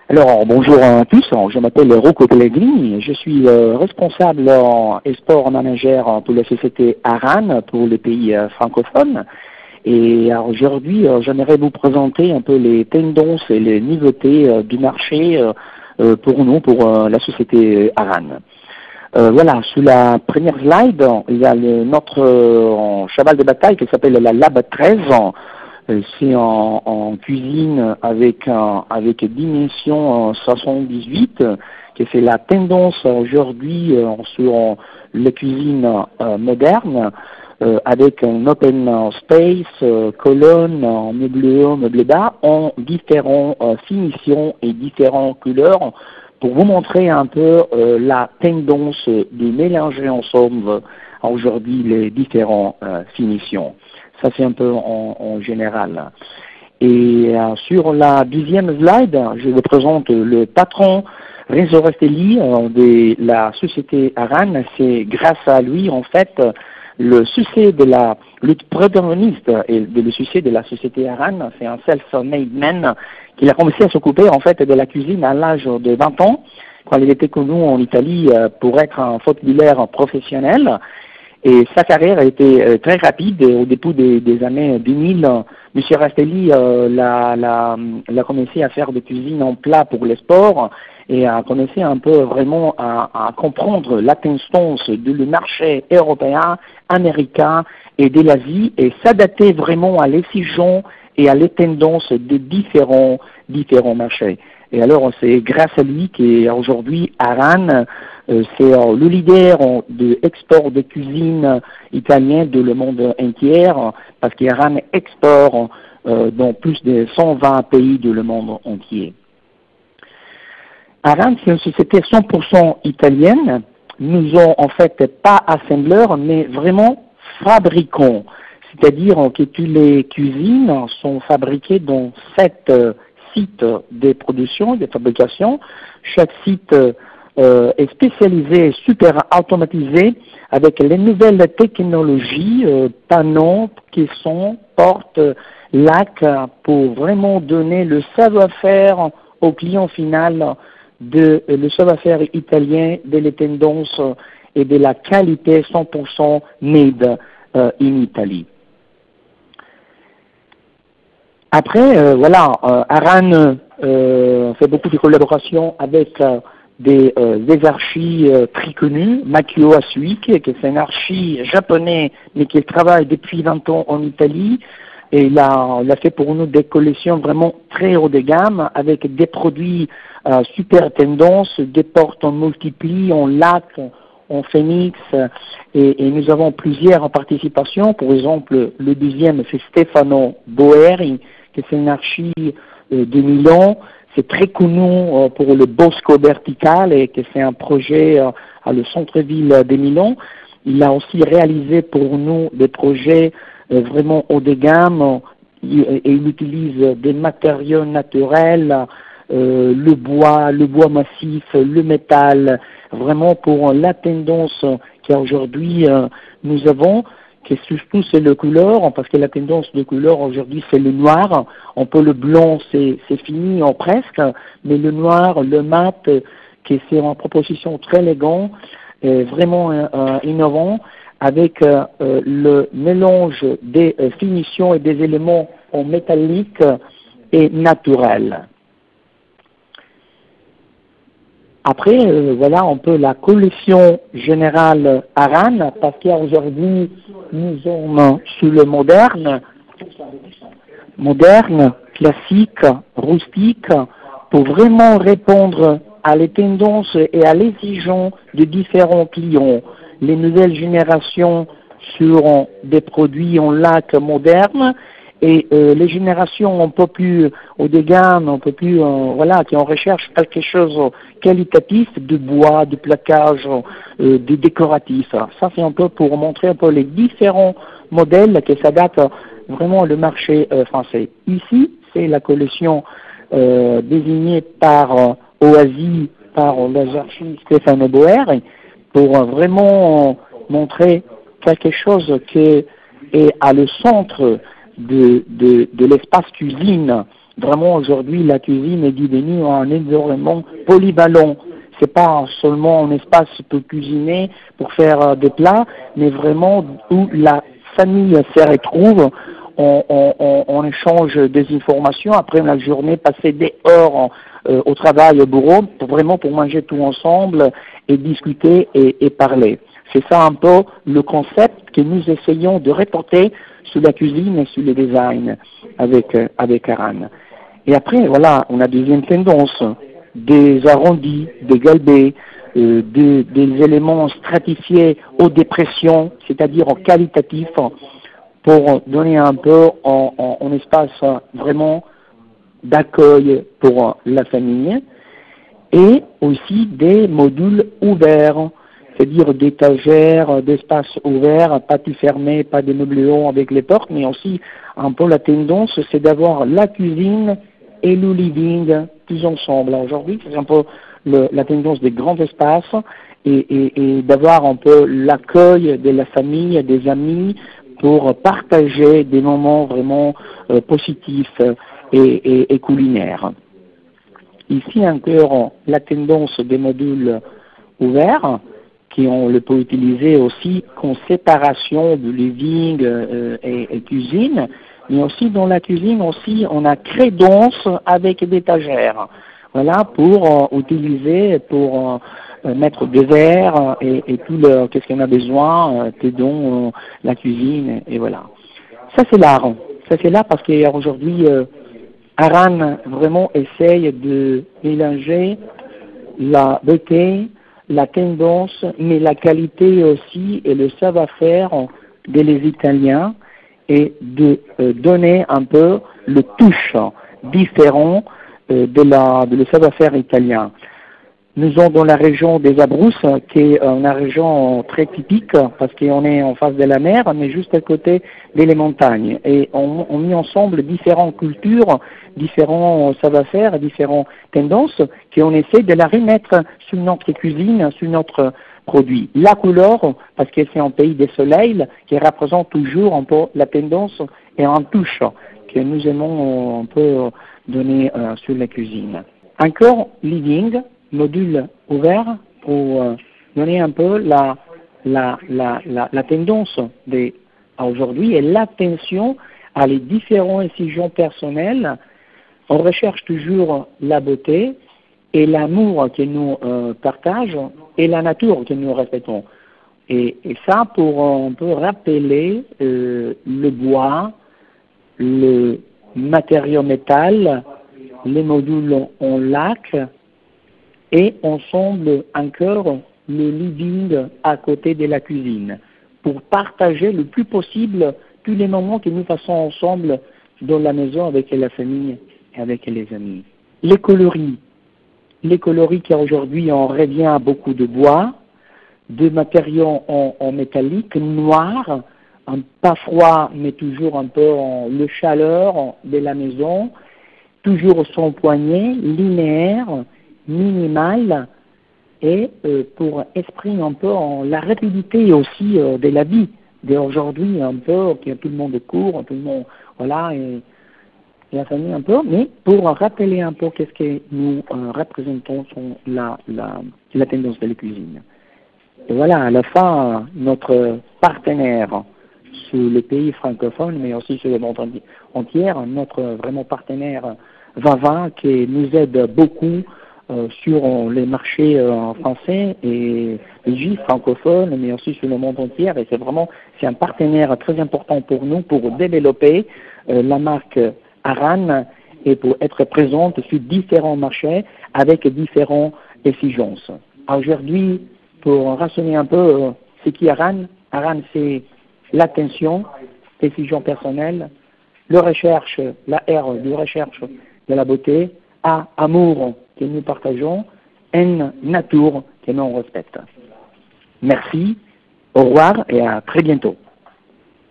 Alors, bonjour à tous, je m'appelle Rocco Pellegrini, je suis responsable et sport manager pour la société Aran pour les pays francophones. Et aujourd'hui, j'aimerais vous présenter un peu les tendances et les nouveautés du marché pour nous, pour la société Aran. Voilà, sous la première slide, il y a notre cheval de bataille qui s'appelle la Lab 13. C'est en cuisine avec dimension 78, que c'est la tendance aujourd'hui sur la cuisine moderne, avec un open space, colonne, meublé haut, meublé bas, en différentes finitions et différentes couleurs, pour vous montrer un peu la tendance de mélanger ensemble aujourd'hui les différentes finitions. Ça, c'est un peu en général. Et sur la deuxième slide, je vous présente le patron Renzo Rastelli de la société Aran. C'est grâce à lui, en fait, le succès de le protagoniste et le succès de la société Aran, c'est un self-made man qui a commencé à s'occuper, en fait, de la cuisine à l'âge de 20 ans, quand il était connu en Italie pour être un footballeur professionnel. Et sa carrière a été très rapide. Au début des années 2000, M. Rastelli l'a commencé à faire des cuisines en plat pour les sports et a commencé un peu vraiment à comprendre la tendance du marché européen, américain et de l'Asie et s'adapter vraiment à l'exigence et à les tendances de différents marchés. Et alors, c'est grâce à lui qu'aujourd'hui, Aran, c'est le leader de export de cuisine italienne de le monde entier, parce qu'Aran exporte dans plus de 120 pays de le monde entier. Aran, c'est une société 100% italienne. Nous sommes en fait pas assembleurs, mais vraiment fabricants. C'est-à-dire que toutes les cuisines sont fabriquées dans 7 sites de production, de fabrication. Chaque site est spécialisé et super automatisé avec les nouvelles technologies, panneaux, caissons, portes, lacs, pour vraiment donner le savoir-faire au client final le savoir-faire italien, de les tendances et de la qualité 100% made in Italy. Après, Aran fait beaucoup de collaborations avec des archis très connus, Makio Asuike, qui est un archi japonais, mais qui travaille depuis 20 ans en Italie, et il a fait pour nous des collections vraiment très haut de gamme, avec des produits super tendances, des portes en multipli, en lac, en phénix, et nous avons plusieurs participations. Par exemple, le deuxième, c'est Stefano Boeri, qui est un archi de Milan. C'est très connu pour le Bosco Vertical et que c'est un projet à le centre-ville de Milan. Il a aussi réalisé pour nous des projets vraiment haut de gamme et il utilise des matériaux naturels, le bois massif, le métal, vraiment pour la tendance qu'aujourd'hui nous avons, que surtout c'est le couleur, parce que la tendance de couleur aujourd'hui c'est le noir. On peut le blanc c'est fini en presque, mais le noir, le mat, que c'est une proposition très élégante, vraiment innovant, avec le mélange des finitions et des éléments en métallique et naturel. Après, voilà un peu la collection générale Aran, parce qu'aujourd'hui, nous sommes sous le moderne, classique, rustique, pour vraiment répondre à les tendances et à l'exigence de différents clients. Les nouvelles générations sur des produits en lac modernes, et les générations un peu plus haut de gamme, un peu plus, qui en recherche quelque chose qualitatif, de bois, de plaquage, de décoratif. Ça, c'est un peu pour montrer un peu les différents modèles qui s'adaptent vraiment au marché français. Ici, c'est la collection désignée par Oasi, par les archives Stefano Boeri, pour vraiment montrer quelque chose qui est à le centre de l'espace cuisine Vraiment, aujourd'hui, la cuisine est devenue un environnement polyvalent. C'est pas seulement un espace pour cuisiner, pour faire des plats, mais vraiment où la famille se retrouve, on échange des informations après la journée passée dehors au travail, au bureau, vraiment pour manger tout ensemble et discuter et parler. C'est ça un peu le concept que nous essayons de reporter sur la cuisine et sur le design avec Aran. Et après, voilà, on a deuxième tendance, des arrondis, des galbés, des éléments stratifiés aux dépressions, c'est-à-dire en qualitatif, pour donner un peu en espace vraiment d'accueil pour la famille, et aussi des modules ouverts, c'est-à-dire d'étagères, d'espaces ouverts, pas tout fermé, pas de meublés avec les portes, mais aussi un peu la tendance, c'est d'avoir la cuisine et le living tous ensemble. Aujourd'hui, c'est un peu la tendance des grands espaces et d'avoir un peu l'accueil de la famille, des amis, pour partager des moments vraiment positifs et culinaires. Ici encore, la tendance des modules ouverts, qui on le peut utiliser aussi qu'en séparation du living et cuisine, mais aussi dans la cuisine aussi on a crédence avec des étagères. Voilà, pour utiliser, pour mettre des verres et tout le qu'est-ce qu'on a besoin, dont la cuisine, et voilà. Ça c'est l'art. Ça c'est l'art parce qu'aujourd'hui, Aran vraiment essaye de mélanger la beauté, la tendance, mais la qualité aussi et le savoir-faire des Italiens et de donner un peu le touche différent de le savoir-faire italien. Nous sommes dans la région des Abruzzes, qui est une région très typique parce qu'on est en face de la mer, mais juste à côté des montagnes. Et on met ensemble différentes cultures, différents savoir-faire, différentes tendances, qu'on essaie de la remettre sur notre cuisine, sur notre produit. La couleur, parce que c'est un pays des soleils, qui représente toujours un peu la tendance et un touche que nous aimons un peu donner sur la cuisine. Encore living, module ouvert pour donner un peu la tendance aujourd'hui et l'attention à les différents exigences personnelles. On recherche toujours la beauté et l'amour que nous partageons et la nature que nous respectons. Et ça pour on peut rappeler le bois, le matériau métal, les modules en lac, et ensemble encore le living à côté de la cuisine, pour partager le plus possible tous les moments que nous passons ensemble dans la maison avec la famille et avec les amis. Les coloris car aujourd'hui on revient à beaucoup de bois, de matériaux en métallique, noir, pas froid mais toujours un peu le chaleur de la maison, toujours sans poignée, linéaire, minimal, et pour exprimer un peu la rapidité aussi de la vie d'aujourd'hui, un peu que tout le monde court, tout le monde, voilà, et la famille un peu, mais pour rappeler un peu qu'est-ce que nous représentons la tendance de la cuisine. Et voilà, à la fin, notre partenaire sur les pays francophones, mais aussi sur le monde entier, notre vraiment partenaire Vavin, qui nous aide beaucoup sur les marchés français et juifs francophones, mais aussi sur le monde entier. Et c'est un partenaire très important pour nous pour développer la marque Aran et pour être présente sur différents marchés avec différentes exigences. Aujourd'hui, pour rassonner un peu, c'est qui Aran? Aran, c'est l'attention, exigence personnelle, le recherche, la R de recherche de la beauté, A, amour que nous partageons, N, nature que nous respectons. Merci, au revoir et à très bientôt.